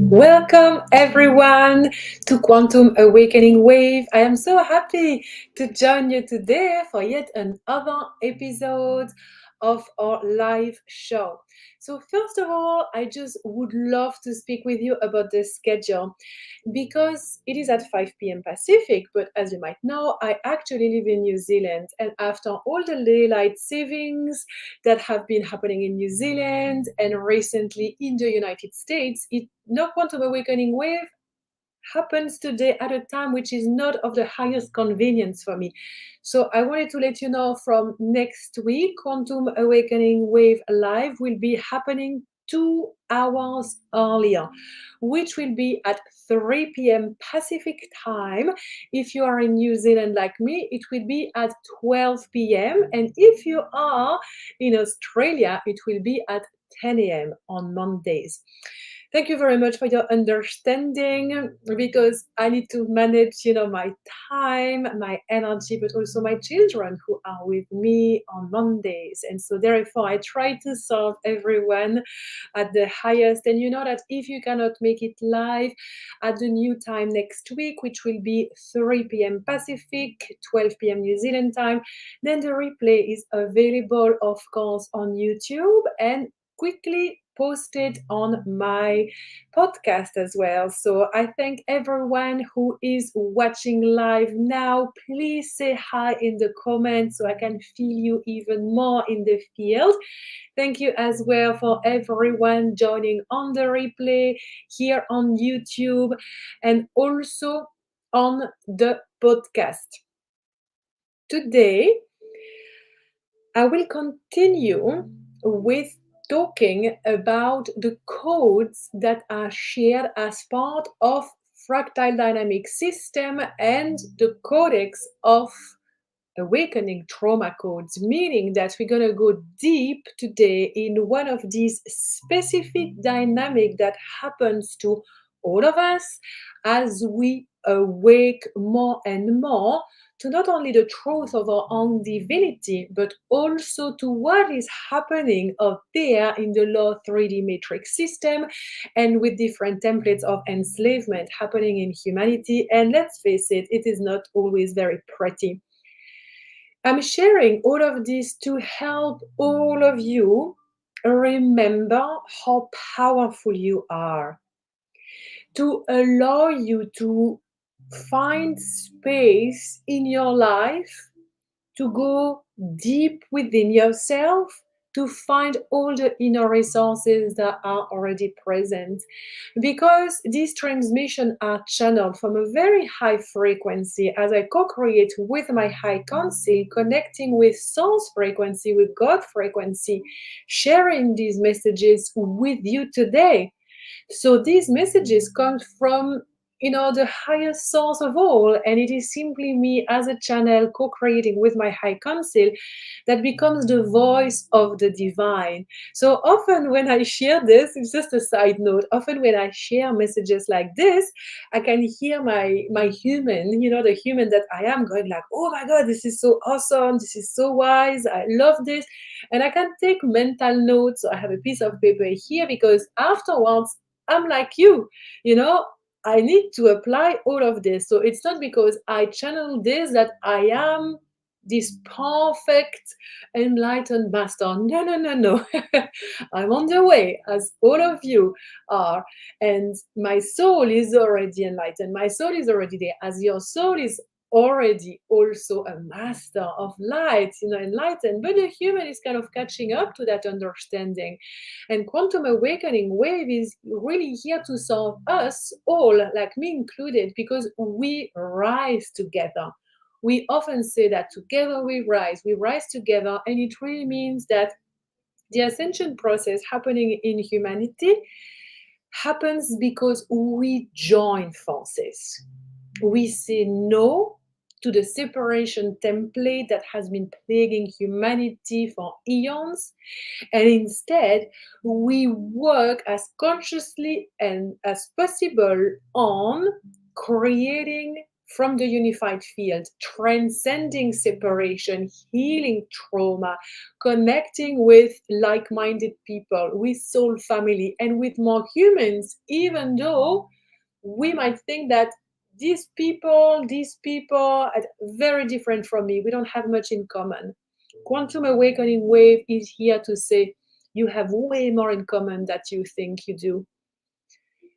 Welcome everyone to Quantum Awakening Wave. I am so happy to join you today for yet another episode of our live show. So first of all, I just would love to speak with you about the schedule because it is at 5 p.m. Pacific, but as you might know, I actually live in New Zealand, and after all the daylight savings that have been happening in New Zealand and recently in the United States, no quantum awakening wave happens today at a time which is not of the highest convenience for me. So I wanted to let you know from next week, Quantum Awakening Wave Live will be happening 2 hours earlier, which will be at 3 p.m. Pacific time. If you are in New Zealand like me, it will be at 12 p.m. And if you are in Australia, it will be at 10 a.m. on Mondays. Thank you very much for your understanding because I need to manage, my time, my energy, but also my children who are with me on Mondays. And so therefore I try to serve everyone at the highest. And you know that if you cannot make it live at the new time next week, which will be 3 p.m. Pacific, 12 p.m. New Zealand time, then the replay is available, of course, on YouTube and quickly posted on my podcast as well. So I thank everyone who is watching live now. Please say hi in the comments so I can feel you even more in the field. Thank you as well for everyone joining on the replay here on YouTube and also on the podcast. Today, I will continue with talking about the codes that are shared as part of fractal dynamic system and the codex of awakening trauma codes, meaning that we're going to go deep today in one of these specific dynamic that happens to all of us as we awake more and more to not only the truth of our own divinity, but also to what is happening out there in the low 3D matrix system and with different templates of enslavement happening in humanity. And let's face it, it is not always very pretty. I'm sharing all of this to help all of you remember how powerful you are, to allow you to find space in your life to go deep within yourself, to find all the inner resources that are already present. Because these transmissions are channeled from a very high frequency as I co-create with my high council, connecting with source frequency, with God frequency, sharing these messages with you today. So these messages come from the highest source of all, and it is simply me as a channel co-creating with my high council that becomes the voice of the divine. So often when I share this, it's just a side note, often when I share messages like this, I can hear my human, the human that I am, going like, oh my God, this is so awesome, this is so wise, I love this. And I can take mental notes. So I have a piece of paper here because afterwards I'm like I need to apply all of this. So it's not because I channel this that I am this perfect enlightened master. No, no, no, no. I'm on the way, as all of you are. And my soul is already enlightened. My soul is already there, as your soul is already also a master of light, enlightened. But the human is kind of catching up to that understanding. And quantum awakening wave is really here to serve us all, like me included, because we rise together. We often say that together we rise together, and it really means that the ascension process happening in humanity happens because we join forces. We say no to the separation template that has been plaguing humanity for eons, and instead we work as consciously and as possible on creating from the unified field, transcending separation, healing trauma, connecting with like-minded people, with soul family, and with more humans, even though we might think that these people are very different from me. We don't have much in common. Quantum awakening wave is here to say you have way more in common than you think you do.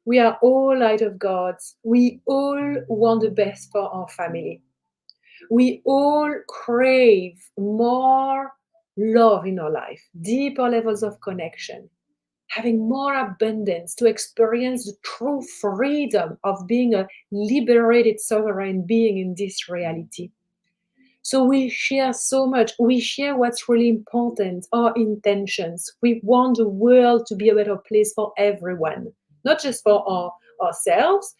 We are all light of gods. We all want the best for our family. We all crave more love in our life, deeper levels of connection, having more abundance to experience the true freedom of being a liberated sovereign being in this reality. So we share so much. We share what's really important, our intentions. We want the world to be a better place for everyone, not just for ourselves,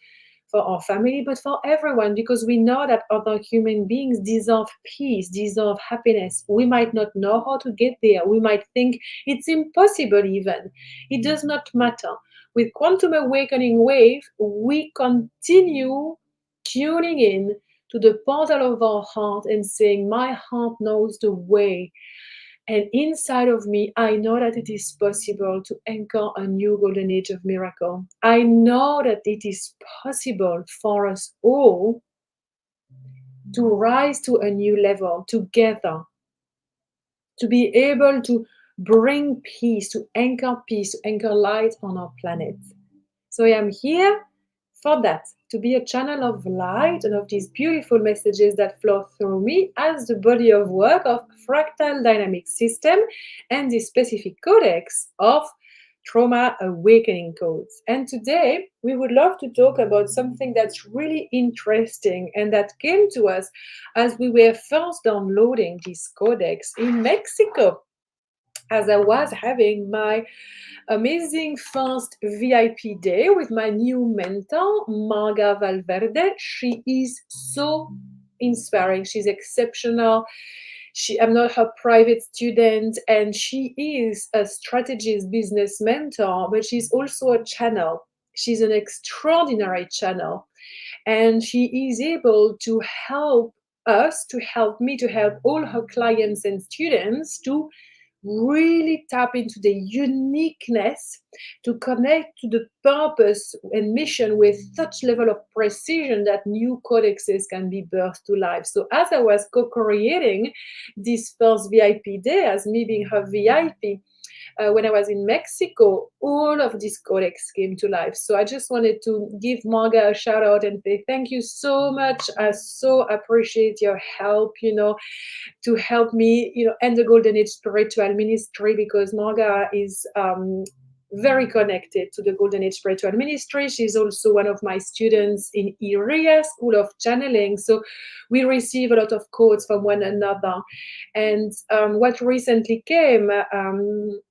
for our family, but for everyone, because we know that other human beings deserve peace, deserve happiness. We might not know how to get there. We might think it's impossible, even. It does not matter. With Quantum Awakening Wave, we continue tuning in to the portal of our heart and saying, my heart knows the way. And inside of me, I know that it is possible to anchor a new golden age of miracle. I know that it is possible for us all to rise to a new level together, to be able to bring peace, to anchor light on our planet. So I am here for that, to be a channel of light and of these beautiful messages that flow through me as the body of work of fractal dynamic system and the specific codex of trauma awakening codes. And today we would love to talk about something that's really interesting and that came to us as we were first downloading this codex in Mexico, as I was having my amazing first VIP day with my new mentor, Marga Valverde. She is so inspiring. She's exceptional. I'm not her private student, and she is a strategist business mentor, but she's also a channel. She's an extraordinary channel, and she is able to help us, to help me, to help all her clients and students to really tap into the uniqueness, to connect to the purpose and mission with such level of precision that new codexes can be birthed to life. So as I was co-creating this first VIP day, as me being her VIP, when I was in Mexico, all of this codex came to life. So I just wanted to give Marga a shout out and say thank you so much. I so appreciate your help, to help me, end the Golden Age spiritual ministry, because Marga is very connected to the Golden Age spiritual ministry. She's also one of my students in IRIA, School of Channeling. So we receive a lot of codes from one another. And what recently came,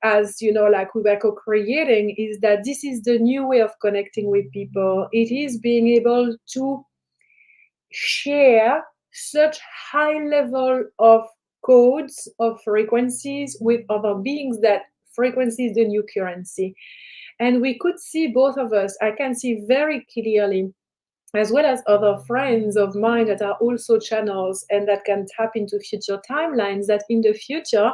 as like we were co-creating, is that this is the new way of connecting with people. It is being able to share such high level of codes, of frequencies with other beings, that frequency is the new currency. And we could see, both of us, I can see very clearly, as well as other friends of mine that are also channels and that can tap into future timelines, that in the future,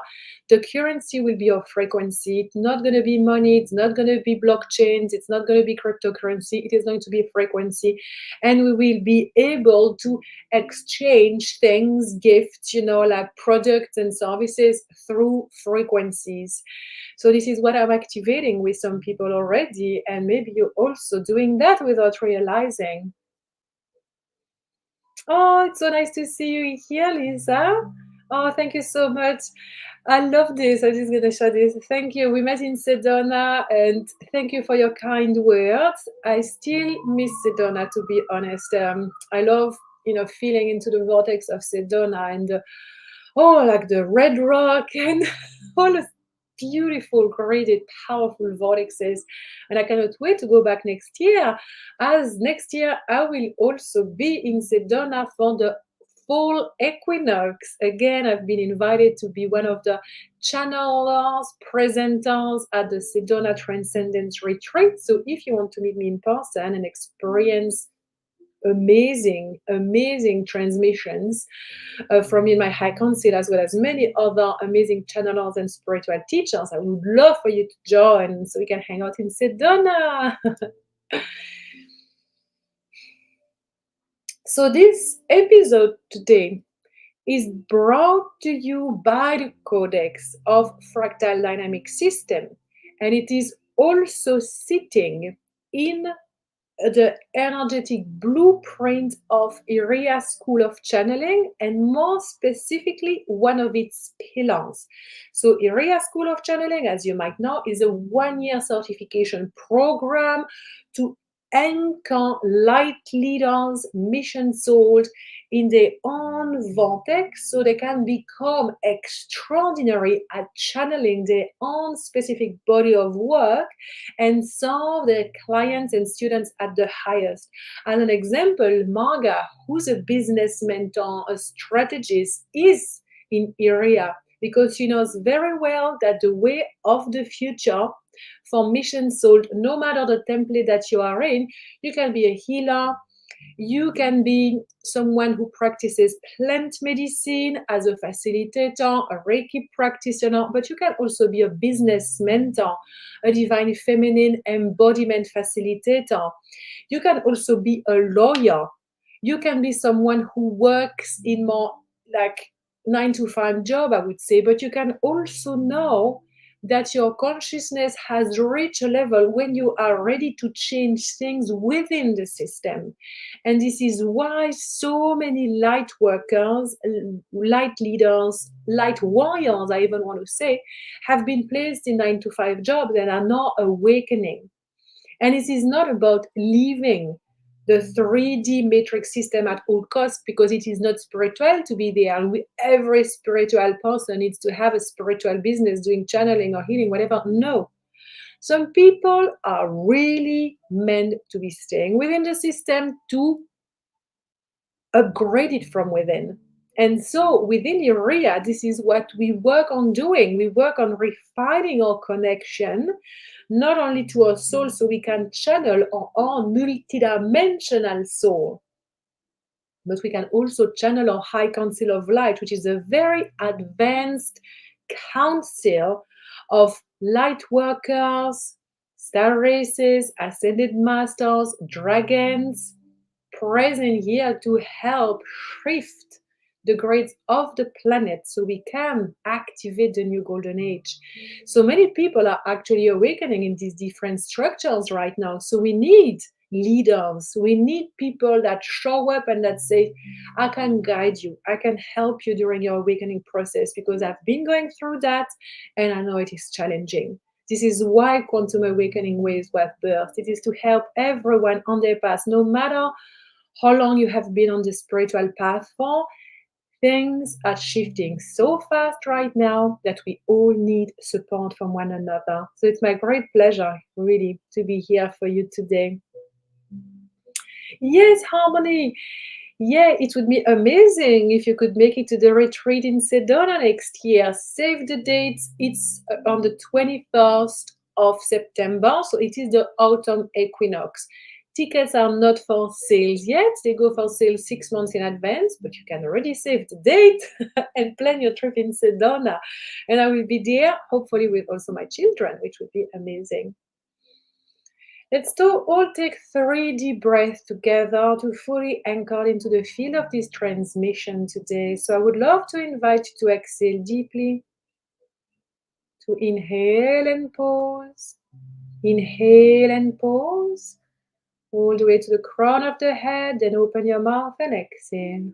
the currency will be of frequency. It's not going to be money. It's not going to be blockchains. It's not going to be cryptocurrency. It is going to be frequency. And we will be able to exchange things, gifts, like products and services through frequencies. So this is what I'm activating with some people already. And maybe you're also doing that without realizing. Oh, it's so nice to see you here, Lisa. Oh, thank you so much. I love this. I'm just going to show this. Thank you. We met in Sedona, and thank you for your kind words. I still miss Sedona, to be honest. I love, feeling into the vortex of Sedona and, like the red rock and all the beautiful, created, powerful vortexes. And I cannot wait to go back next year, as next year I will also be in Sedona for the fall equinox. Again, I've been invited to be one of the channelers, presenters at the Sedona Transcendence Retreat. So if you want to meet me in person and experience amazing transmissions from in my high council, as well as many other amazing channelers and spiritual teachers. I would love for you to join so we can hang out in Sedona. So this episode today is brought to you by the Codex of Fractal Dynamic System, and it is also sitting in the energetic blueprint of Iria School of Channeling, and more specifically, one of its pillars. So, Iria School of Channeling, as you might know, is a 1-year certification program to anchor light leaders, mission souls in their own vortex so they can become extraordinary at channeling their own specific body of work and serve their clients and students at the highest. As an example, Marga, who's a business mentor, a strategist, is in Iria because she knows very well that the way of the future for mission soul, no matter the template that you are in, you can be a healer, you can be someone who practices plant medicine as a facilitator, a Reiki practitioner, but you can also be a business mentor, a divine feminine embodiment facilitator. You can also be a lawyer. You can be someone who works in more like 9 to 5 job, I would say, but you can also know that your consciousness has reached a level when you are ready to change things within the system. And this is why so many light workers, light leaders, light warriors, I even want to say, have been placed in 9 to 5 jobs and are now awakening. And this is not about leaving the 3D matrix system at all costs, because it is not spiritual to be there. And every spiritual person needs to have a spiritual business doing channeling or healing, whatever. No. Some people are really meant to be staying within the system to upgrade it from within. And so within Urea, this is what we work on doing. We work on refining our connection, not only to our soul, so we can channel our own multidimensional soul, but we can also channel our high council of light, which is a very advanced council of light workers, star races, ascended masters, dragons, present here to help shift the grades of the planet so we can activate the new golden age. So many people are actually awakening in these different structures right now. So we need leaders. We need people that show up and that say, I can guide you. I can help you during your awakening process because I've been going through that and I know it is challenging. This is why Quantum Awakening Ways were birthed. It is to help everyone on their path, no matter how long you have been on the spiritual path for. Things are shifting so fast right now that we all need support from one another. So it's my great pleasure, really, to be here for you today. Yes, Harmony. Yeah, it would be amazing if you could make it to the retreat in Sedona next year. Save the dates. It's on the 21st of September. So it is the autumn equinox. Tickets are not for sales yet. They go for sale 6 months in advance, but you can already save the date and plan your trip in Sedona. And I will be there, hopefully with also my children, which would be amazing. Let's all take 3 deep breaths together to fully anchor into the field of this transmission today. So I would love to invite you to exhale deeply, to inhale and pause, inhale and pause, all the way to the crown of the head, then open your mouth and exhale.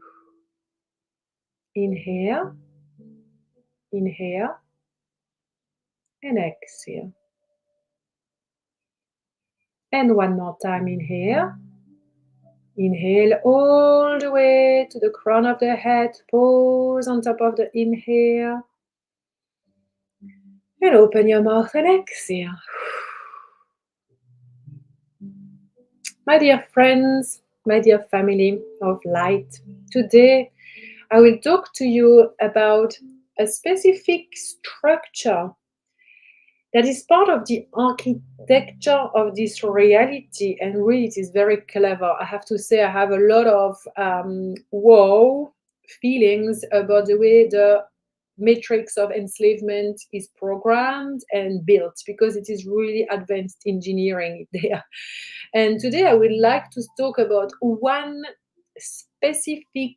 Inhale, inhale, and exhale. And one more time, inhale. Inhale all the way to the crown of the head. Pause on top of the inhale. And open your mouth and exhale. My dear friends, my dear family of light, today I will talk to you about a specific structure that is part of the architecture of this reality, and really it is very clever. I have to say, I have a lot of wow feelings about the way the matrix of enslavement is programmed and built, because it is really advanced engineering there. And today I would like to talk about one specific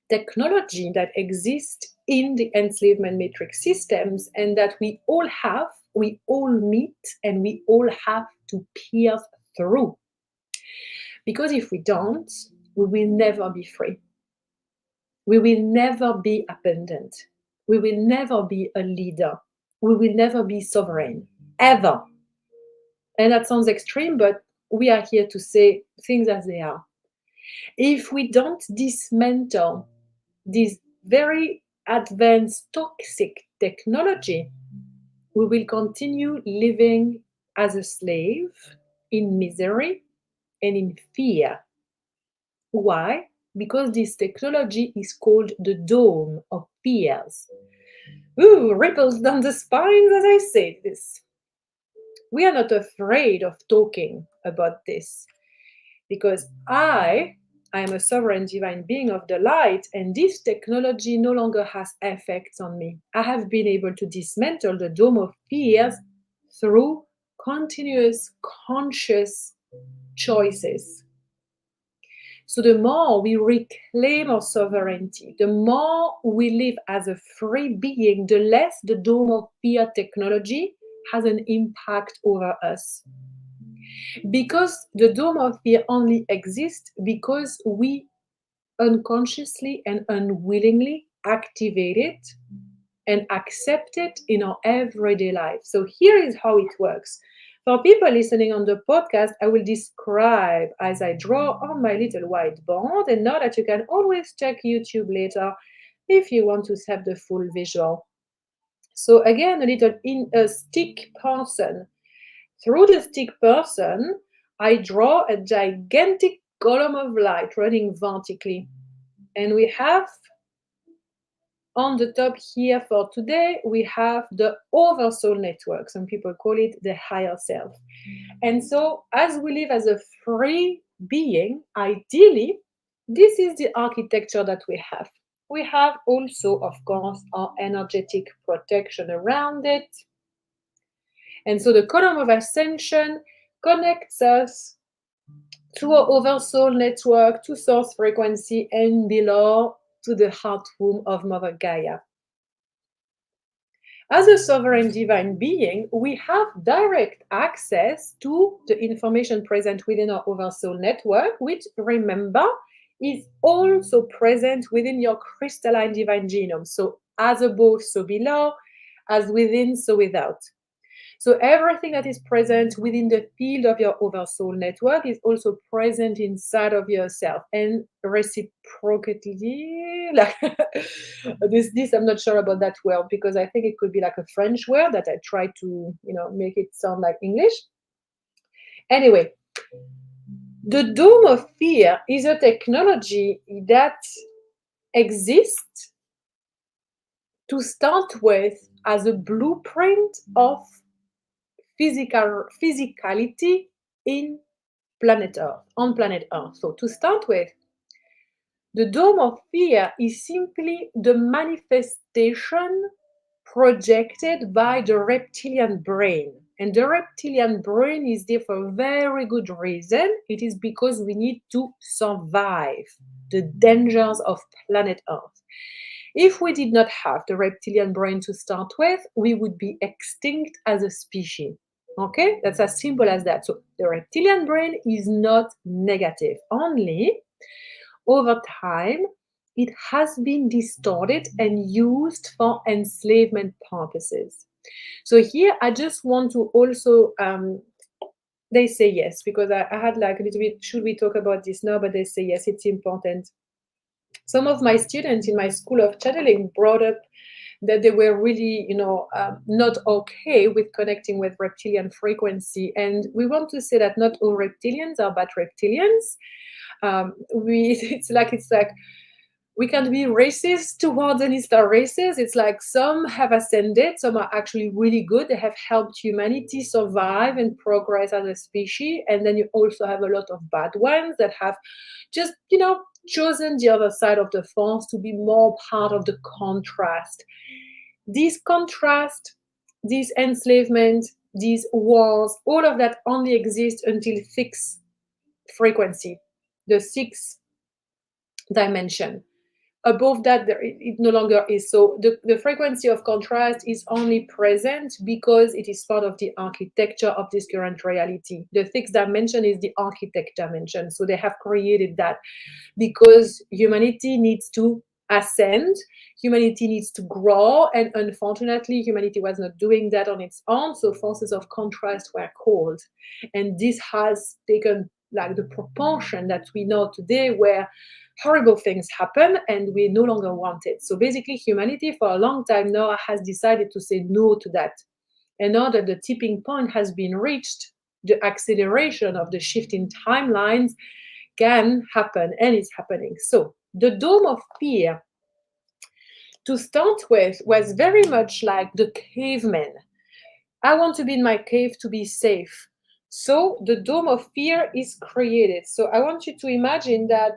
technology that exists in the enslavement matrix systems, and that we all have, we all meet, and we all have to pierce through. Because if we don't, we will never be free. We will never be abundant. We will never be a leader. We will never be sovereign, ever. And that sounds extreme, but we are here to say things as they are. If we don't dismantle this very advanced toxic technology, we will continue living as a slave in misery and in fear. Why? Because this technology is called the dome of fears. Ooh, ripples down the spine as I say this. We are not afraid of talking about this, because I am a sovereign divine being of the light, and this technology no longer has effects on me. I have been able to dismantle the dome of fears through continuous conscious choices. So the more we reclaim our sovereignty, the more we live as a free being, the less the dome of fear technology has an impact over us. Because the dome of fear only exists because we unconsciously and unwillingly activate it and accept it in our everyday life. So here is how it works. For people listening on the podcast, I will describe as I draw on my little whiteboard, and know that you can always check YouTube later if you want to have the full visual. So again, a stick person. Through the stick person, I draw a gigantic column of light running vertically. And we have on the top here for today, we have the oversoul network. Some people call it the higher self. And so as we live as a free being, ideally, this is the architecture that we have. We have also, of course, our energetic protection around it. And so the column of ascension connects us to our oversoul network, to source frequency, and below to the heart womb of Mother Gaia. As a sovereign divine being, we have direct access to the information present within our oversoul network, which, remember, is also present within your crystalline divine genome. So as above, so below, as within, so without. So everything that is present within the field of your oversoul network is also present inside of yourself, and reciprocally, like this I'm not sure about that word, because I think it could be like a French word that I try to, make it sound like English. Anyway, the dome of fear is a technology that exists to start with as a blueprint of physicality in on planet Earth. So to start with, the dome of fear is simply the manifestation projected by the reptilian brain. And the reptilian brain is there for a very good reason. It is because we need to survive the dangers of planet Earth. If we did not have the reptilian brain to start with, we would be extinct as a species. Okay, that's as simple as that. So the reptilian brain is not negative, only over time it has been distorted and used for enslavement purposes. So here I just want to also they say yes, because I had like a little bit, should we talk about this now? But they say yes, it's important. Some of my students in my school of channeling brought up that they were really, not okay with connecting with reptilian frequency. And we want to say that not all reptilians are bad reptilians. It's like We can be racist towards any star races. It's like some have ascended, some are actually really good. They have helped humanity survive and progress as a species. And then you also have a lot of bad ones that have just, chosen the other side of the fence to be more part of the contrast. These contrast, these enslavement, these wars, all of that only exists until sixth frequency, the sixth dimension. Above that, it no longer is. So the frequency of contrast is only present because it is part of the architecture of this current reality. The sixth dimension is the architect dimension. So they have created that because humanity needs to ascend, humanity needs to grow, and unfortunately, humanity was not doing that on its own. So forces of contrast were called. And this has taken like the proportion that we know today where horrible things happen and we no longer want it. So basically, humanity for a long time now has decided to say no to that. And now that the tipping point has been reached, the acceleration of the shift in timelines can happen and is happening. So the dome of fear, to start with, was very much like the cavemen. I want to be in my cave to be safe. So the dome of fear is created. So I want you to imagine that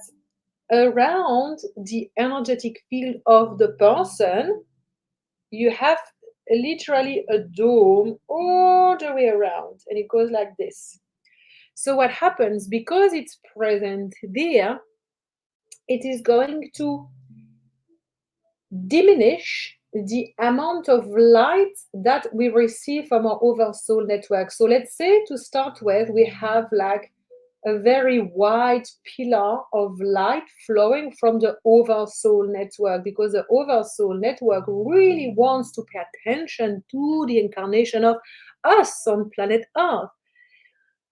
around the energetic field of the person, you have literally a dome all the way around, and it goes like this. So what happens, because it's present there, it is going to diminish the amount of light that we receive from our oversoul network. So let's say to start with, we have like a very wide pillar of light flowing from the oversoul network, because the oversoul network really wants to pay attention to the incarnation of us on planet Earth.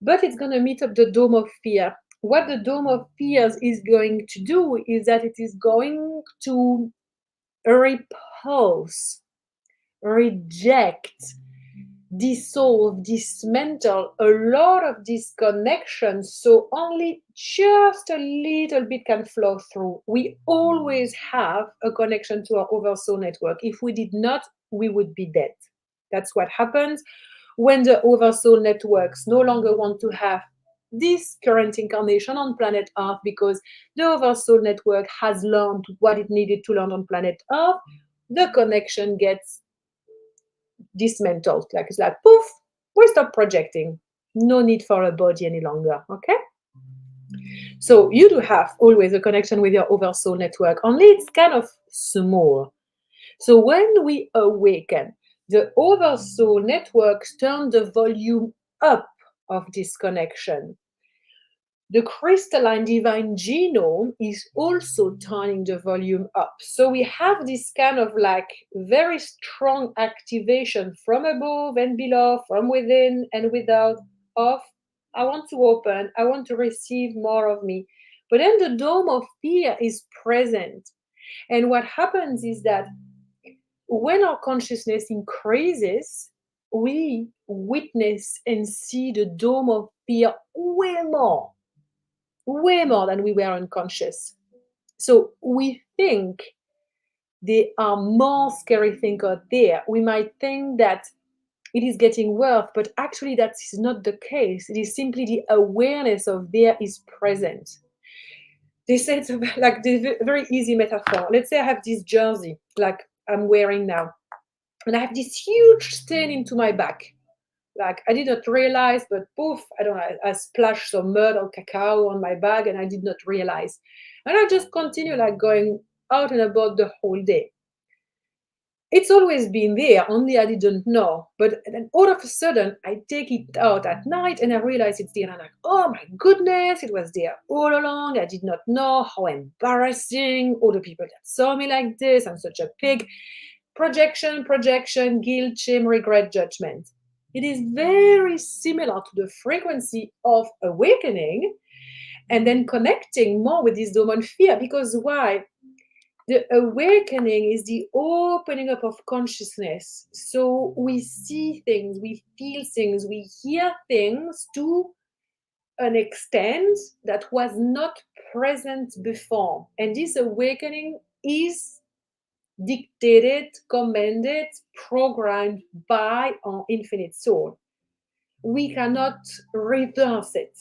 But it's going to meet up the dome of fear. What the dome of fears is going to do is that it is going to repulse, reject, dissolve, dismantle a lot of disconnections, so only just a little bit can flow through. We always have a connection to our oversoul network. If we did not, we would be dead. That's what happens when the oversoul networks no longer want to have this current incarnation on planet Earth, because the oversoul network has learned what it needed to learn on planet Earth. The connection gets dismantled. Like it's like poof, we stop projecting. No need for a body any longer. Okay. So you do have always a connection with your oversoul network, only it's kind of small. So when we awaken, the oversoul networks turn the volume up of this connection. The crystalline divine genome is also turning the volume up. So we have this kind of like very strong activation from above and below, from within and without, of I want to open, I want to receive more of me. But then the dome of fear is present. And what happens is that when our consciousness increases, we witness and see the dome of fear way more than we were unconscious. So we think there are more scary things out there. We might think that it is getting worse, but actually that is not the case. It is simply the awareness of there is present. They say it's like the very easy metaphor. Let's say I have this jersey, like I'm wearing now, and I have this huge stain into my back. Like I did not realize, but poof, I don't know, I splashed some mud or cacao on my bag and I did not realize. And I just continue like going out and about the whole day. It's always been there, only I didn't know. But then all of a sudden, I take it out at night and I realize it's there. And I'm like, oh my goodness, it was there all along. I did not know. How embarrassing. All the people that saw me like this, I'm such a pig. Projection, guilt, shame, regret, judgment. It is very similar to the frequency of awakening and then connecting more with this dome on fear. Because why? The awakening is the opening up of consciousness. So we see things, we feel things, we hear things to an extent that was not present before. And this awakening is dictated, commanded, programmed by our infinite soul. We cannot reverse it.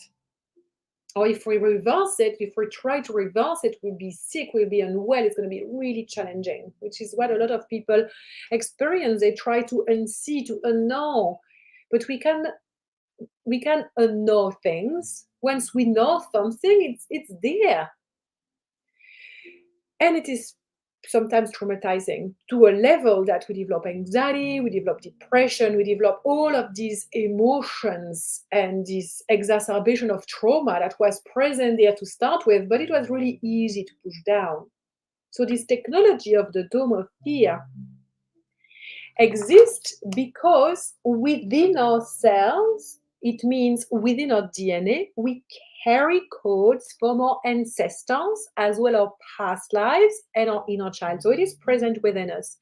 Or if we reverse it, if we try to reverse it, we'll be sick, we'll be unwell, it's going to be really challenging, which is what a lot of people experience. They try to unsee, to unknow. But we can unknow things. Once we know something, it's there. And it is sometimes traumatizing to a level that we develop anxiety, we develop depression, we develop all of these emotions and this exacerbation of trauma that was present there to start with, but it was really easy to push down. So this technology of the dome of fear exists because within ourselves, it means within our DNA, we carry codes from our ancestors as well as our past lives and our inner child. So it is present within us.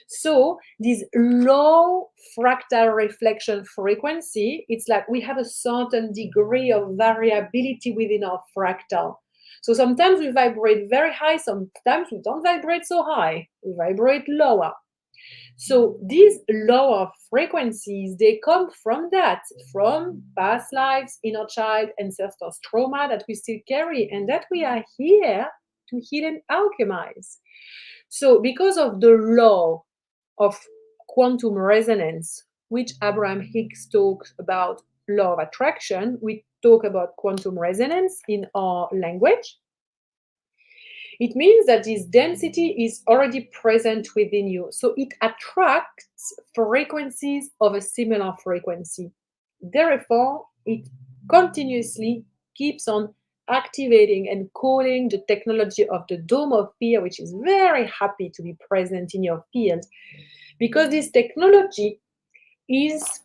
So this low fractal reflection frequency, it's like we have a certain degree of variability within our fractal. So sometimes we vibrate very high, sometimes we don't vibrate so high, we vibrate lower. So these lower frequencies, they come from that, from past lives, inner child, ancestors' trauma that we still carry and that we are here to heal and alchemize. So because of the law of quantum resonance, which Abraham Hicks talks about, law of attraction, we talk about quantum resonance in our language. It means that this density is already present within you. So it attracts frequencies of a similar frequency. Therefore, it continuously keeps on activating and calling the technology of the dome of fear, which is very happy to be present in your field, because this technology is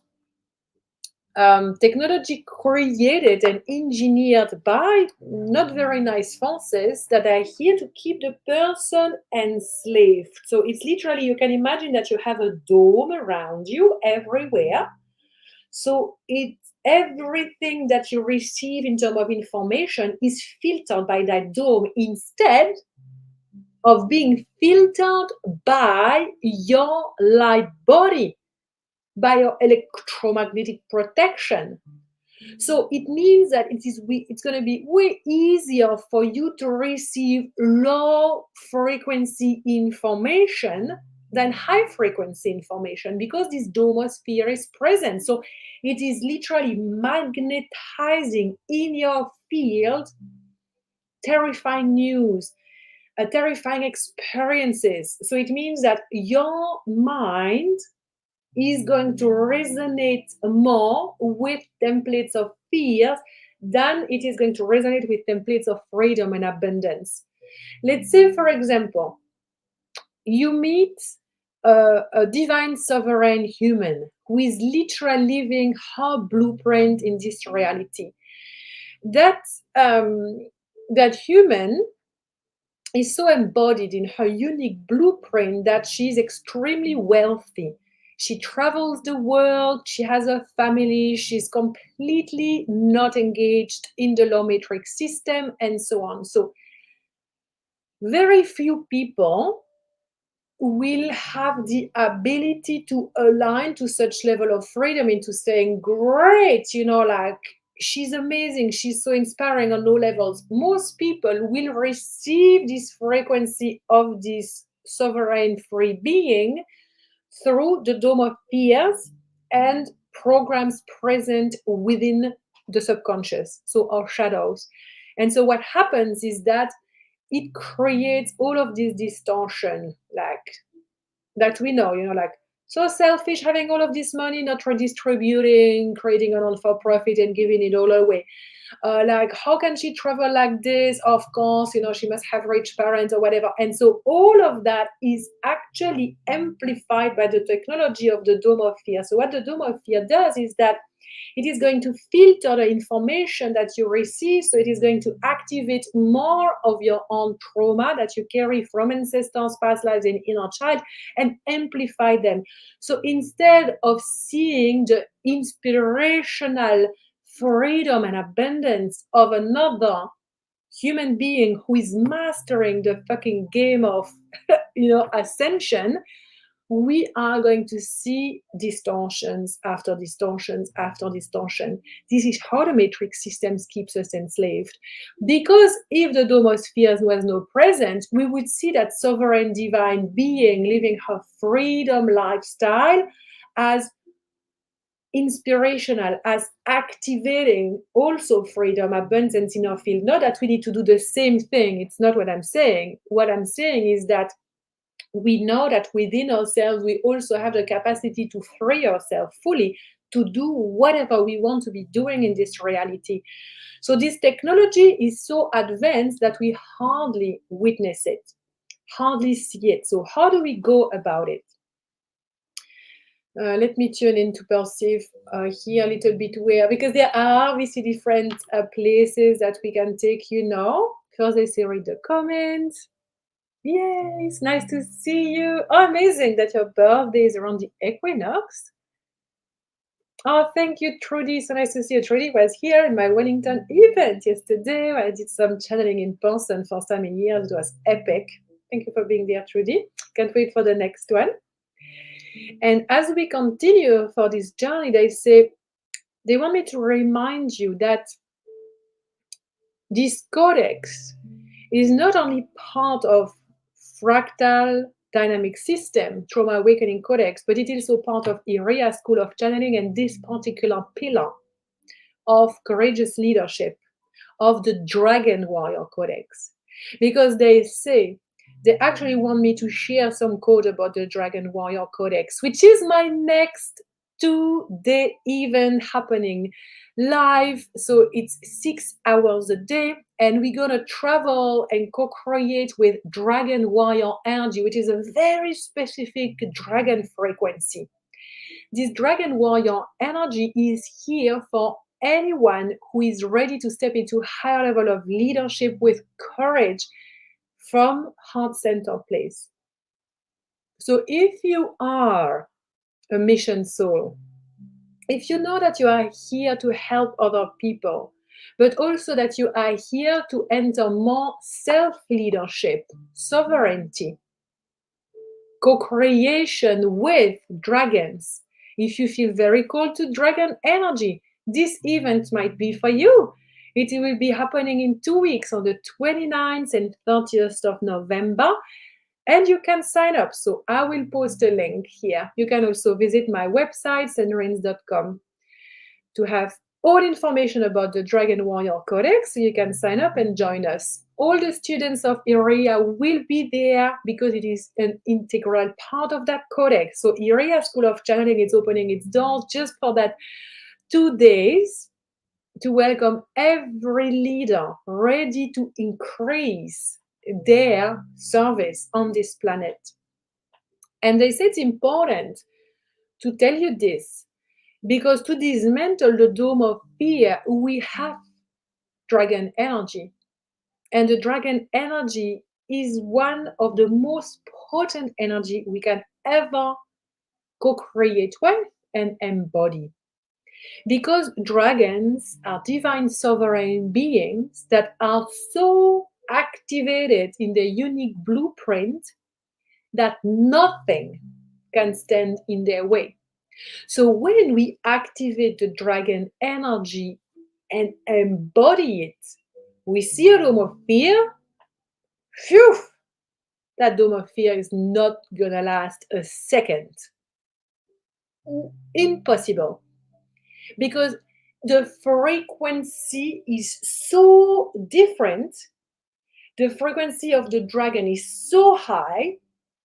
technology created and engineered by not very nice forces that are here to keep the person enslaved. So it's literally, you can imagine that you have a dome around you everywhere. So everything that you receive in terms of information is filtered by that dome instead of being filtered by your light body, by your electromagnetic protection. So it means that it's going to be way easier for you to receive low frequency information than high frequency information because this domosphere is present. So it is literally magnetizing in your field terrifying news, terrifying experiences. So it means that your mind is going to resonate more with templates of fear than it is going to resonate with templates of freedom and abundance. Let's say, for example, you meet a divine sovereign human who is literally living her blueprint in this reality. That human is so embodied in her unique blueprint that she's extremely wealthy. She travels the world, she has a family, she's completely not engaged in the law matrix system, and so on. So, very few people will have the ability to align to such level of freedom into saying, great, like, she's amazing, she's so inspiring on all levels. Most people will receive this frequency of this sovereign free being through the dome of fears and programs present within the subconscious, so our shadows. And so what happens is that it creates all of this distortion, like that we know, like, so selfish, having all of this money, not redistributing, creating a non-for-profit and giving it all away. Like, how can she travel like this? Of course, she must have rich parents or whatever. And so all of that is actually amplified by the technology of the dome of fear. So what the dome of fear does is that it is going to filter the information that you receive. So it is going to activate more of your own trauma that you carry from ancestors, past lives, and inner child, and amplify them. So instead of seeing the inspirational freedom and abundance of another human being who is mastering the fucking game of ascension, we are going to see distortions after distortions after distortion. This is how the matrix systems keeps us enslaved. Because if the domosphere was not present, we would see that sovereign divine being living her freedom lifestyle as inspirational, as activating also freedom, abundance in our field. Not that we need to do the same thing. It's not what I'm saying. What I'm saying is that we know that within ourselves, we also have the capacity to free ourselves fully to do whatever we want to be doing in this reality. So this technology is so advanced that we hardly witness it, hardly see it. So how do we go about it? Let me tune in to perceive here a little bit where, because there are obviously different places that we can take, First, I say read the comments. Yay, it's nice to see you. Oh, amazing that your birthday is around the equinox. Oh, thank you, Trudy. So nice to see you. Trudy was here in my Wellington event yesterday where I did some channeling in person, first time in years. It was epic. Thank you for being there, Trudy. Can't wait for the next one. And as we continue for this journey, they want me to remind you that this codex is not only part of Fractal Dynamic System, Trauma Awakening Codex, but it is also part of IREA School of Channeling and this particular pillar of courageous leadership of the Dragon Warrior Codex. Because they actually want me to share some code about the Dragon Warrior Codex, which is my next 2-day event happening live. So it's 6 hours a day, and we're gonna travel and co-create with Dragon Warrior energy, which is a very specific dragon frequency. This Dragon Warrior energy is here for anyone who is ready to step into higher level of leadership with courage from heart center place. So if you are a mission soul, if you know that you are here to help other people, but also that you are here to enter more self-leadership, sovereignty, co-creation with dragons, if you feel very called to dragon energy, this event might be for you. It will be happening in 2 weeks on the 29th and 30th of November. And you can sign up. So I will post a link here. You can also visit my website, sandrines.com, to have all information about the Dragon Warrior Codex. So you can sign up and join us. All the students of IREA will be there because it is an integral part of that codex. So IREA School of Channeling is opening its doors just for that 2 days to welcome every leader ready to increase their service on this planet. And they say it's important to tell you this because to dismantle the dome of fear, we have dragon energy. And the dragon energy is one of the most potent energy we can ever co-create with and embody. Because dragons are divine sovereign beings that are so activated in their unique blueprint that nothing can stand in their way. So when we activate the dragon energy and embody it, we see a dome of fear. Phew! That dome of fear is not gonna last a second. Impossible. Because the frequency is so different. The frequency of the dragon is so high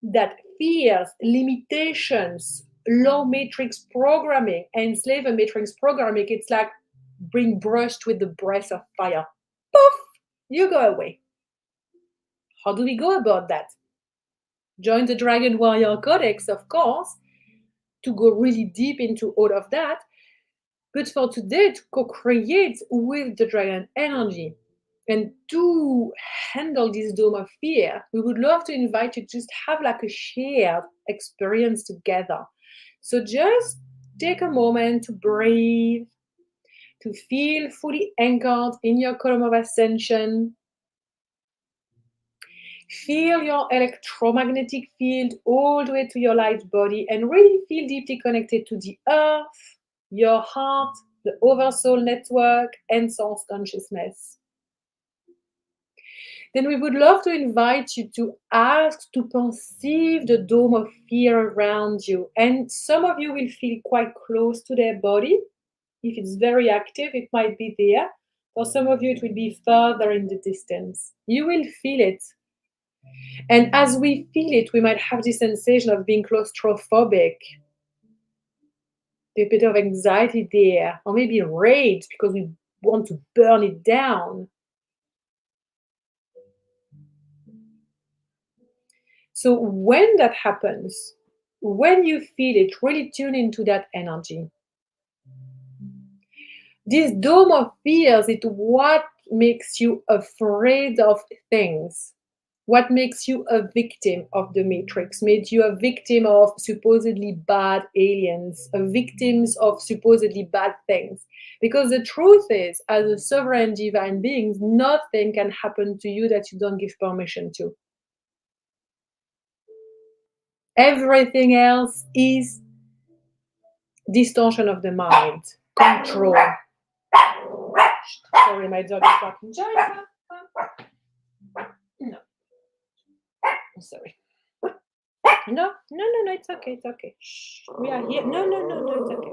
that fears, limitations, low matrix programming, enslave matrix programming, it's like being brushed with the breath of fire. Poof! You go away. How do we go about that? Join the Dragon Warrior Codex, of course, to go really deep into all of that. But for today, to co-create with the dragon energy and to handle this dome of fear, we would love to invite you to just have like a shared experience together. So just take a moment to breathe, to feel fully anchored in your column of ascension. Feel your electromagnetic field all the way to your light body and really feel deeply connected to the earth, your heart, the oversoul network, and source consciousness. Then we would love to invite you to ask to perceive the dome of fear around you. And some of you will feel quite close to their body. If it's very active, it might be there. For some of you, it will be further in the distance. You will feel it. And as we feel it, we might have this sensation of being claustrophobic, a bit of anxiety there, or maybe rage because we want to burn it down. So when that happens, when you feel it, really tune into that energy. This dome of fears is what makes you afraid of things. What makes you a victim of the matrix, made you a victim of supposedly bad aliens, a victims of supposedly bad things. Because the truth is, as a sovereign divine being, nothing can happen to you that you don't give permission to. Everything else is distortion of the mind, control. Sorry, my dog is barking. No. Sorry. No, it's okay, Shh, we are here. No, it's okay.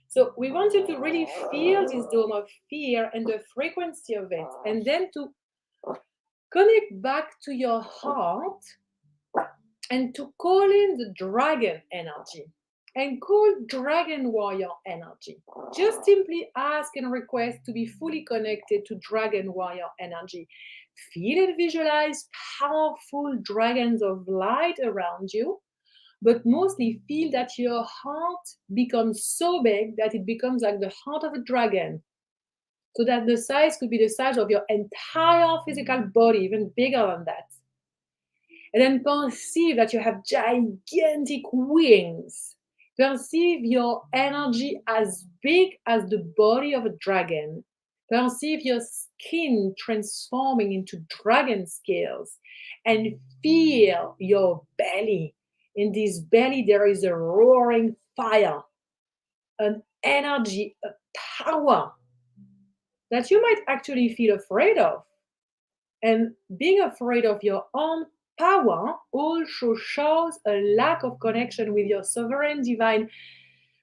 So we want you to really feel this dome of fear and the frequency of it, and then to connect back to your heart and to call in the dragon energy and call dragon warrior energy. Just simply ask and request to be fully connected to dragon warrior energy. Feel and visualize powerful dragons of light around you, but mostly feel that your heart becomes so big that it becomes like the heart of a dragon. So that the size could be the size of your entire physical body, even bigger than that. And then perceive that you have gigantic wings. Perceive your energy as big as the body of a dragon. Perceive your skin transforming into dragon scales. And feel your belly. In this belly, there is a roaring fire, an energy, a power that you might actually feel afraid of. And being afraid of your own power also shows a lack of connection with your sovereign divine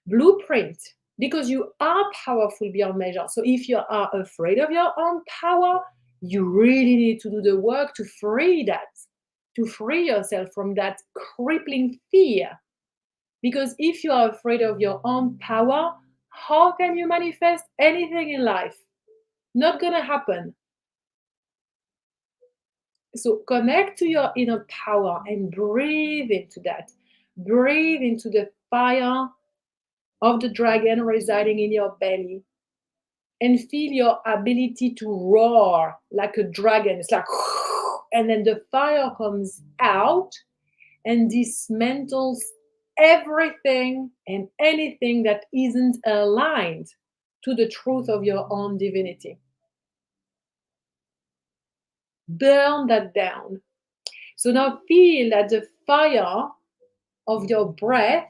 blueprint, because you are powerful beyond measure. So if you are afraid of your own power, you really need to do the work to free that, to free yourself from that crippling fear. Because if you are afraid of your own power, how can you manifest anything in life? Not gonna happen. So connect to your inner power and breathe into that. Breathe into the fire of the dragon residing in your belly. And feel your ability to roar like a dragon. It's like, and then the fire comes out and dismantles everything and anything that isn't aligned to the truth of your own divinity. Burn that down. So now feel that the fire of your breath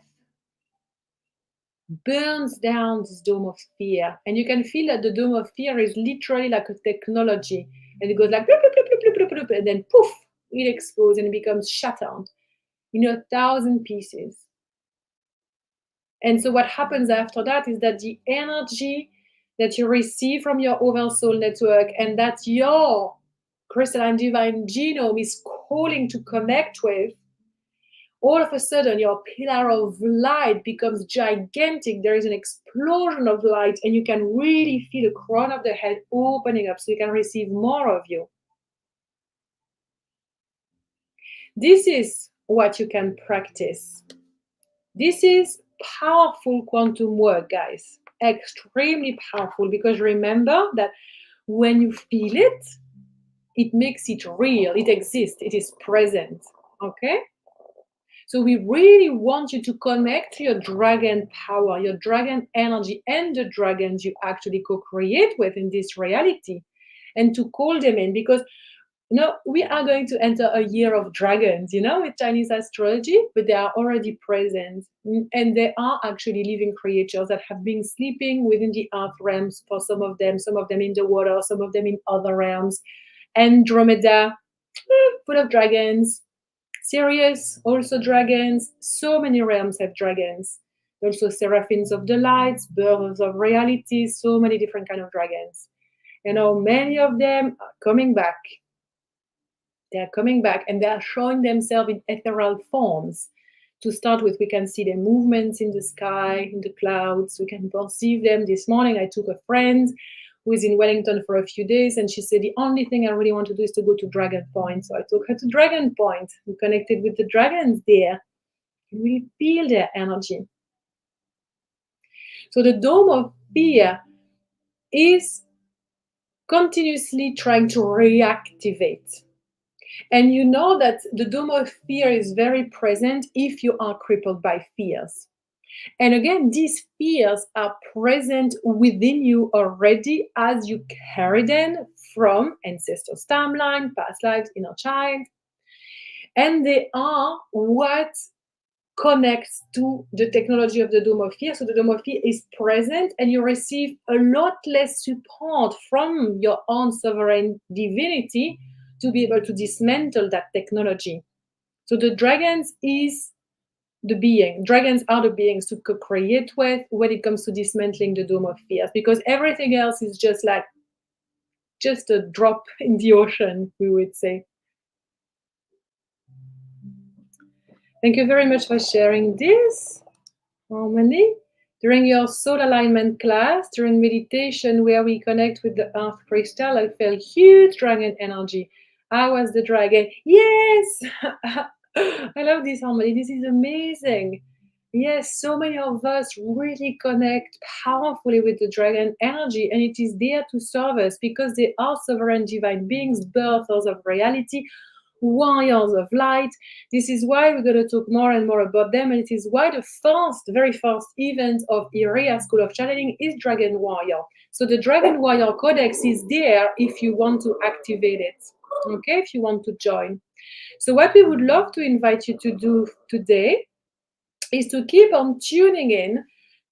burns down this dome of fear. And you can feel that the dome of fear is literally like a technology. And it goes like, bloop, bloop, bloop, bloop, bloop, bloop, and then poof, it explodes and it becomes shattered in 1,000 pieces. And so what happens after that is that the energy that you receive from your oversoul network and that your crystalline divine genome is calling to connect with, all of a sudden your pillar of light becomes gigantic. There is an explosion of light and you can really feel the crown of the head opening up so you can receive more of you. This is what you can practice. This is powerful quantum work, guys. Extremely powerful, because remember that when you feel it, it makes it real. It exists. It is present. Okay? So we really want you to connect to your dragon power, your dragon energy, and the dragons you actually co-create with in this reality, and to call them in, because we are going to enter a year of dragons, with Chinese astrology, but they are already present. And they are actually living creatures that have been sleeping within the earth realms for some of them in the water, some of them in other realms. Andromeda, full of dragons. Sirius, also dragons. So many realms have dragons. Also seraphims of the lights, birds of reality, so many different kind of dragons. Many of them are coming back. They are coming back and they are showing themselves in ethereal forms. To start with, we can see their movements in the sky, in the clouds. We can perceive them. This morning, I took a friend who is in Wellington for a few days, and she said, the only thing I really want to do is to go to Dragon Point. So I took her to Dragon Point. We connected with the dragons there. And we feel their energy. So the dome of fear is continuously trying to reactivate. And you know that the dome of fear is very present if you are crippled by fears. And again, these fears are present within you already as you carry them from ancestors' timeline, past lives, inner child. And they are what connects to the technology of the dome of fear. So the dome of fear is present, and you receive a lot less support from your own sovereign divinity to be able to dismantle that technology. So the dragons is the being. Dragons are the beings to co-create with when it comes to dismantling the dome of fears, because everything else is just a drop in the ocean, we would say. Thank you very much for sharing this, Harmony. During your soul alignment class, during meditation where we connect with the earth crystal, I felt huge dragon energy. I was the dragon. Yes! I love this, Harmony. This is amazing. Yes, so many of us really connect powerfully with the dragon energy, and it is there to serve us because they are sovereign divine beings, birthers of reality, warriors of light. This is why we're going to talk more and more about them, and it is why the very first event of Iria School of Channeling is Dragon Warrior. So the Dragon Warrior Codex is there if you want to activate it, okay, if you want to join. So what we would love to invite you to do today is to keep on tuning in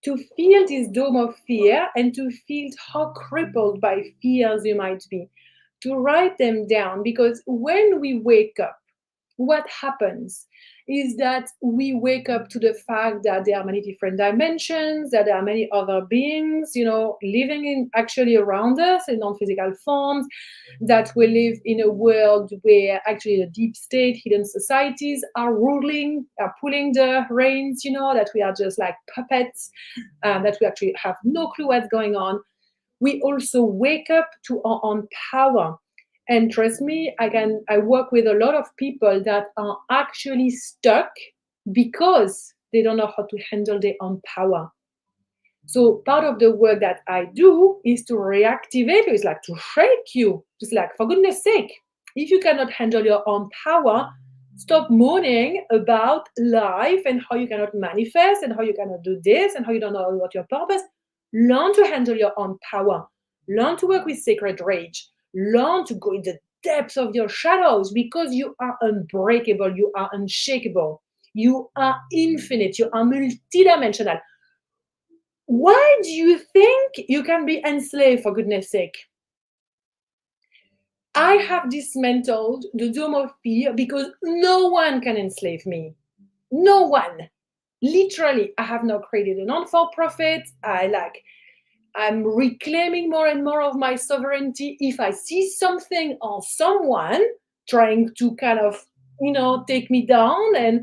to feel this dome of fear and to feel how crippled by fears you might be, to write them down, because when we wake up, what happens is that we wake up to the fact that there are many different dimensions, that there are many other beings, living in actually around us in non-physical forms, that we live in a world where actually the deep state, hidden societies are ruling, are pulling the reins, that we are just like puppets, that we actually have no clue what's going on. We also wake up to our own power. And trust me, I work with a lot of people that are actually stuck because they don't know how to handle their own power. So part of the work that I do is to reactivate you, is like to shake you. Just like, for goodness sake, if you cannot handle your own power, stop moaning about life and how you cannot manifest and how you cannot do this and how you don't know what your purpose. Learn to handle your own power. Learn to work with sacred rage. Learn to go in the depths of your shadows, because you are unbreakable. You are unshakable. You are infinite. You are multidimensional. Why do you think you can be enslaved, for goodness sake? I have dismantled the dome of fear because no one can enslave me. No one. Literally, I have now created a non-for-profit. I'm reclaiming more and more of my sovereignty. If I see something or someone trying to kind of, take me down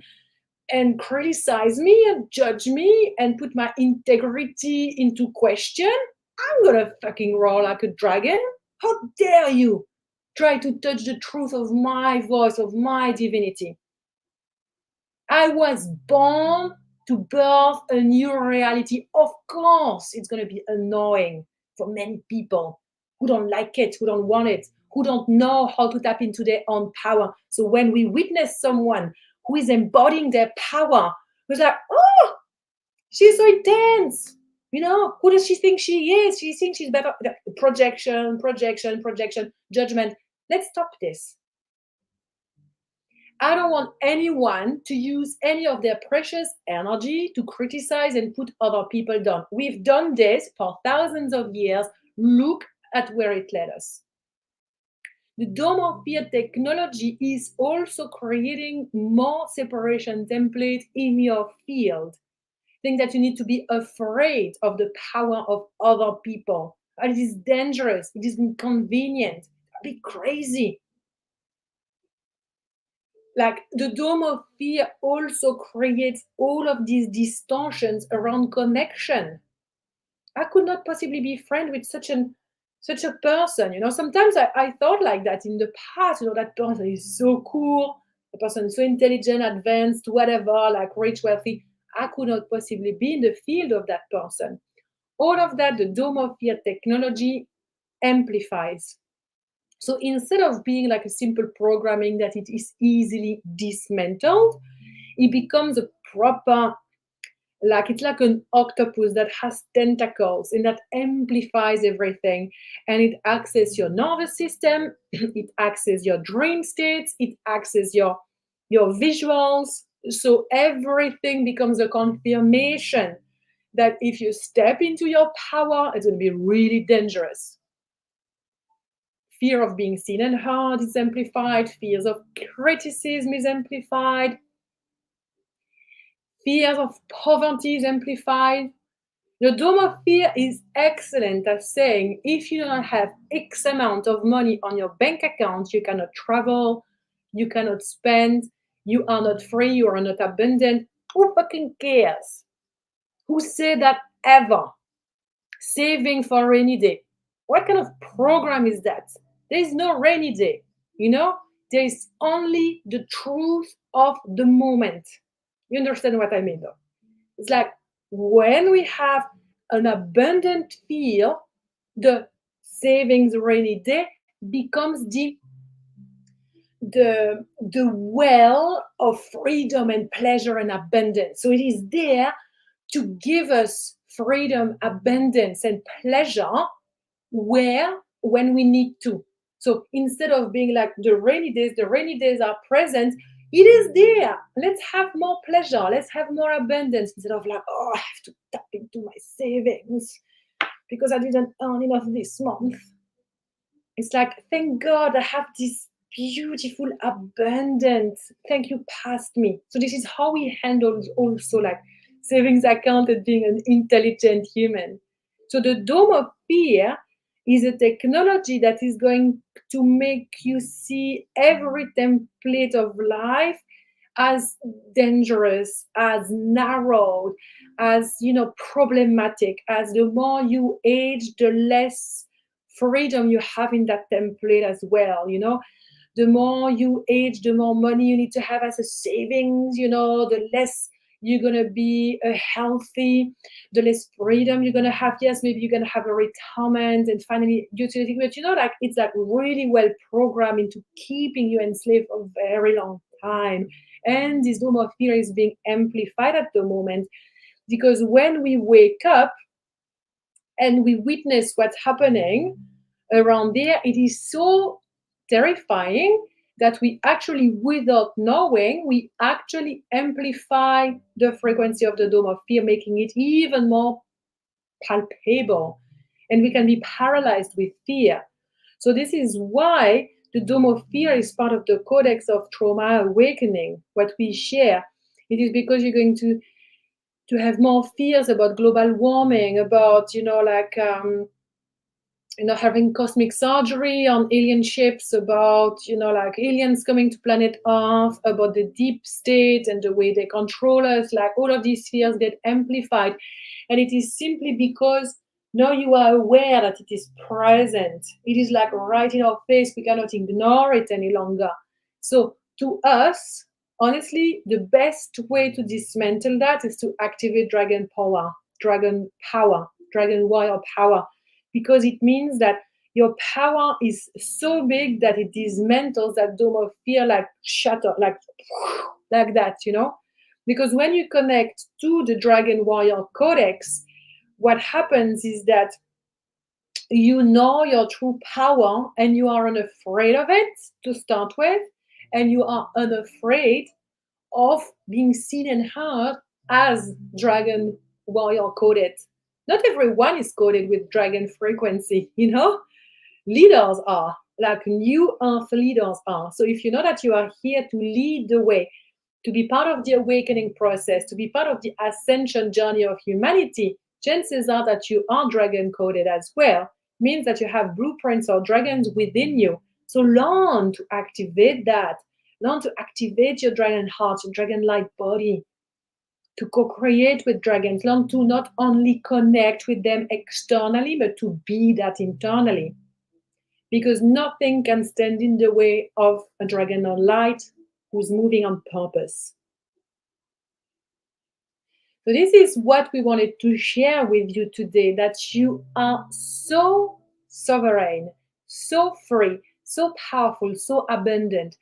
and criticize me and judge me and put my integrity into question, I'm gonna fucking roar like a dragon. How dare you try to touch the truth of my voice, of my divinity? I was born to birth a new reality. Of course, it's gonna be annoying for many people who don't like it, who don't want it, who don't know how to tap into their own power. So when we witness someone who is embodying their power, who's like, oh, she's so intense. Who does she think she is? She thinks she's better. Projection, projection, projection, judgment. Let's stop this. I don't want anyone to use any of their precious energy to criticize and put other people down. We've done this for thousands of years. Look at where it led us. The Dome of Fear technology is also creating more separation templates in your field. Think that you need to be afraid of the power of other people. It is dangerous. It is inconvenient. Be crazy. Like the Dome of Fear also creates all of these distortions around connection. I could not possibly be friends with such a person. Sometimes I thought like that in the past. That person is so cool. The person is so intelligent, advanced, whatever, like rich, wealthy. I could not possibly be in the field of that person. All of that, the Dome of Fear technology amplifies. So instead of being like a simple programming that it is easily dismantled, it becomes a proper, it's like an octopus that has tentacles and that amplifies everything. And it accesses your nervous system, it accesses your dream states, it accesses your visuals. So everything becomes a confirmation that if you step into your power, it's going to be really dangerous. Fear of being seen and heard is amplified. Fears of criticism is amplified. Fears of poverty is amplified. The Dome of Fear is excellent at saying if you don't have X amount of money on your bank account, you cannot travel, you cannot spend, you are not free, you are not abundant. Who fucking cares? Who said that ever? Saving for a rainy day. What kind of program is that? There is no rainy day. There is only the truth of the moment. You understand what I mean, though? It's like when we have an abundant feel, the savings rainy day becomes the well of freedom and pleasure and abundance. So it is there to give us freedom, abundance, and pleasure when we need to. So instead of being like the rainy days are present, it is there. Let's have more pleasure. Let's have more abundance instead of like, oh, I have to tap into my savings because I didn't earn enough this month. It's like, thank God I have this beautiful abundance. Thank you, past me. So this is how we handle also like savings account and being an intelligent human. So the Dome of Fear is a technology that is going to make you see every template of life as dangerous, as narrow, as problematic. As the more you age, the less freedom you have in that template as well. The more you age, the more money you need to have as a savings. The less you're gonna be healthy, the less freedom you're gonna have. Yes, maybe you're gonna have a retirement and finally utility, but it's like really well programmed into keeping you enslaved for a very long time. And this Dome of Fear is being amplified at the moment because when we wake up and we witness what's happening around there, it is so terrifying that we actually, without knowing, we actually amplify the frequency of the Dome of Fear, making it even more palpable. And we can be paralyzed with fear. So this is why the Dome of Fear is part of the Codex of Trauma Awakening, what we share. It is because you're going to have more fears about global warming, about, having cosmic surgery on alien ships, about, aliens coming to planet Earth, about the deep state and the way they control us. Like all of these fears get amplified. And it is simply because now you are aware that it is present. It is like right in our face. We cannot ignore it any longer. So to us, honestly, the best way to dismantle that is to activate dragon warrior power, because it means that Your power is so big that it dismantles that dome of fear, like shatter, like that, Because when you connect to the Dragon Warrior Codex, what happens is that you know your true power and you are unafraid of it to start with, and you are unafraid of being seen and heard as Dragon Warrior coded. Not everyone is coded with dragon frequency. Leaders are, like new earth leaders are. So if you know that you are here to lead the way, to be part of the awakening process, to be part of the ascension journey of humanity, chances are that you are dragon coded as well. Means that you have blueprints or dragons within you. So learn to activate that. Learn to activate your dragon heart, your dragon light body, to co-create with dragons. Learn to not only connect with them externally, but to be that internally. Because nothing can stand in the way of a dragon of light who's moving on purpose. So this is what we wanted to share with you today, that you are so sovereign, so free, so powerful, so abundant,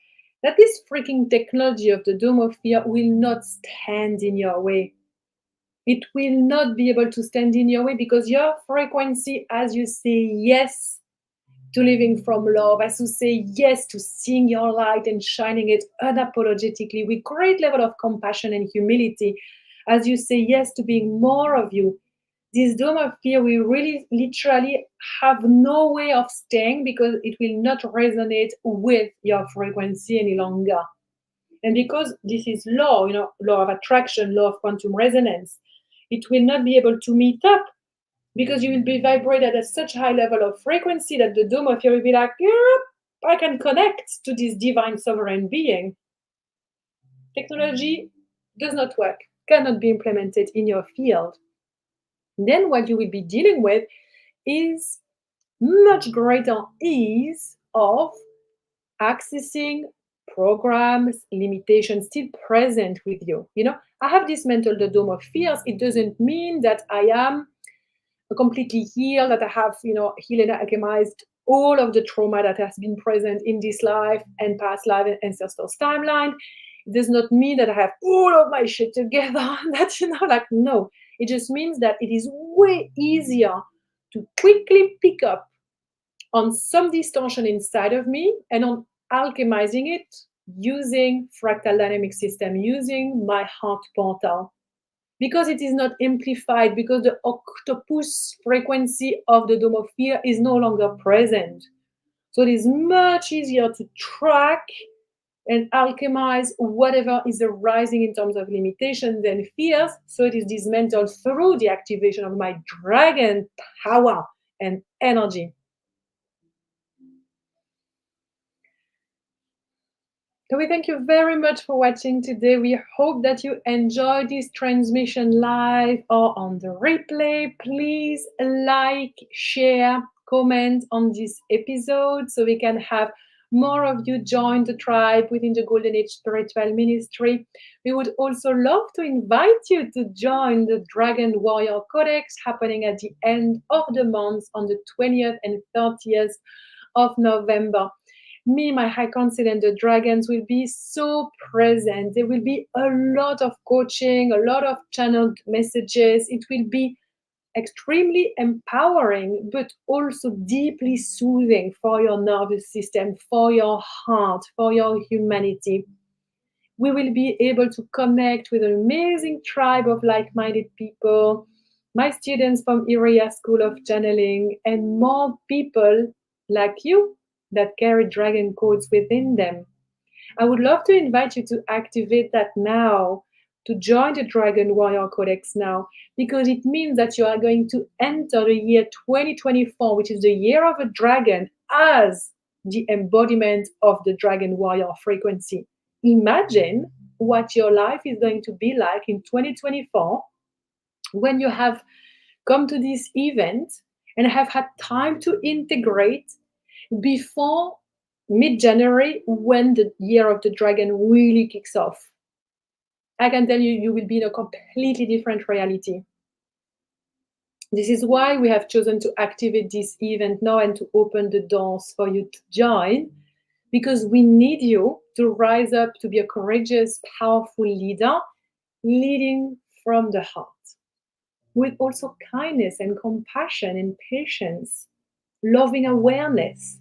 that this freaking technology of the Dome of Fear will not stand in your way. It will not be able to stand in your way, because your frequency, as you say yes to living from love, as you say yes to seeing your light and shining it unapologetically with great level of compassion and humility, as you say yes to being more of you, this dome of fear will really literally have no way of staying, because it will not resonate with your frequency any longer. And because this is law, law of attraction, law of quantum resonance, it will not be able to meet up, because you will be vibrated at such high level of frequency that the dome of fear will be like, yeah, I can connect to this divine sovereign being. Technology does not work, cannot be implemented in your field. Then what you will be dealing with is much greater ease of accessing programs, limitations still present with you. I have dismantled the dome of fears. It doesn't mean that I am completely healed, that I have, healed and alchemized all of the trauma that has been present in this life and past life and ancestors' timeline. It does not mean that I have all of my shit together. That, no. It just means that it is way easier to quickly pick up on some distortion inside of me and on alchemizing it using fractal dynamic system, using my heart portal. Because it is not amplified, because the octopus frequency of the dome of fear is no longer present. So it is much easier to track and alchemize whatever is arising in terms of limitations and fears. So it is dismantled through the activation of my dragon power and energy. So we thank you very much for watching today. We hope that you enjoyed this transmission live or on the replay. Please like, share, comment on this episode so we can have more of you join the tribe within the Golden Age Spiritual Ministry. We would also love to invite you to join the Dragon Warrior Codex happening at the end of the month on the 20th and 30th of November. Me, my high council, and the dragons will be so present. There will be a lot of coaching, a lot of channeled messages. It will be extremely empowering, but also deeply soothing for your nervous system, for your heart, for your humanity. We will be able to connect with an amazing tribe of like-minded people, my students from Iria School of Channeling, and more people like you that carry dragon codes within them. I would love to invite you to activate that now, to join the Dragon Warrior Codex now, because it means that you are going to enter the year 2024, which is the year of a dragon, as the embodiment of the Dragon Warrior frequency. Imagine what your life is going to be like in 2024 when you have come to this event and have had time to integrate before mid-January, when the year of the dragon really kicks off. I can tell you, you will be in a completely different reality. This is why we have chosen to activate this event now and to open the doors for you to join, because we need you to rise up to be a courageous, powerful leader, leading from the heart, with also kindness and compassion and patience, loving awareness.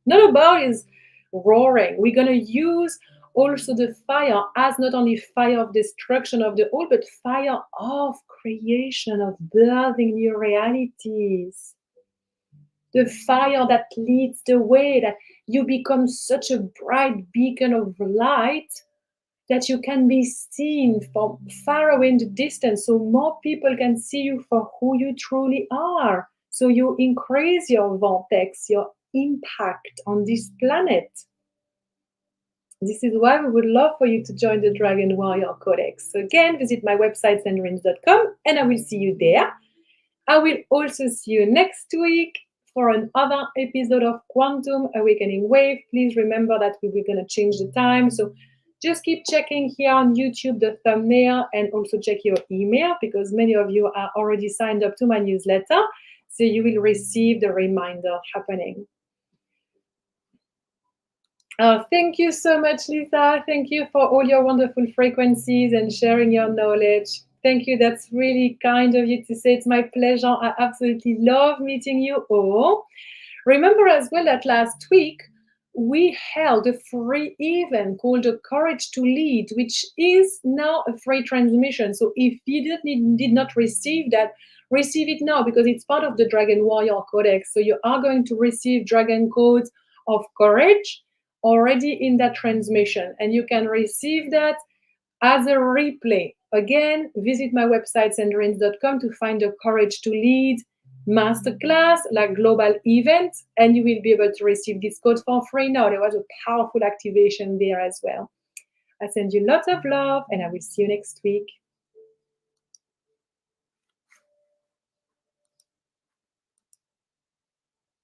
Not about is roaring. We're going to use also the fire as not only fire of destruction of the old, but fire of creation, of birthing new realities. The fire that leads the way, that you become such a bright beacon of light that you can be seen from far away in the distance, so more people can see you for who you truly are. So you increase your vortex, your impact on this planet. This is why we would love for you to join the Dragon Warrior Codex. So again, visit my website, sandrines.com, and I will see you there. I will also see you next week for another episode of Quantum Awakening Wave. Please remember that we were going to change the time. So just keep checking here on YouTube the thumbnail, and also check your email, because many of you are already signed up to my newsletter. So you will receive the reminder happening. Thank you so much, Lisa. Thank you for all your wonderful frequencies and sharing your knowledge. Thank you. That's really kind of you to say. It's my pleasure. I absolutely love meeting you all. Remember as well that last week we held a free event called The Courage to Lead, which is now a free transmission. So if you did not receive that, receive it now, because it's part of the Dragon Warrior Codex. So you are going to receive dragon codes of courage already in that transmission, and you can receive that as a replay. Again, visit my website, sandrines.com, to find the Courage to Lead masterclass, like global event, and you will be able to receive this code for free now. There was a powerful activation there as well. I send you lots of love, and I will see you next week.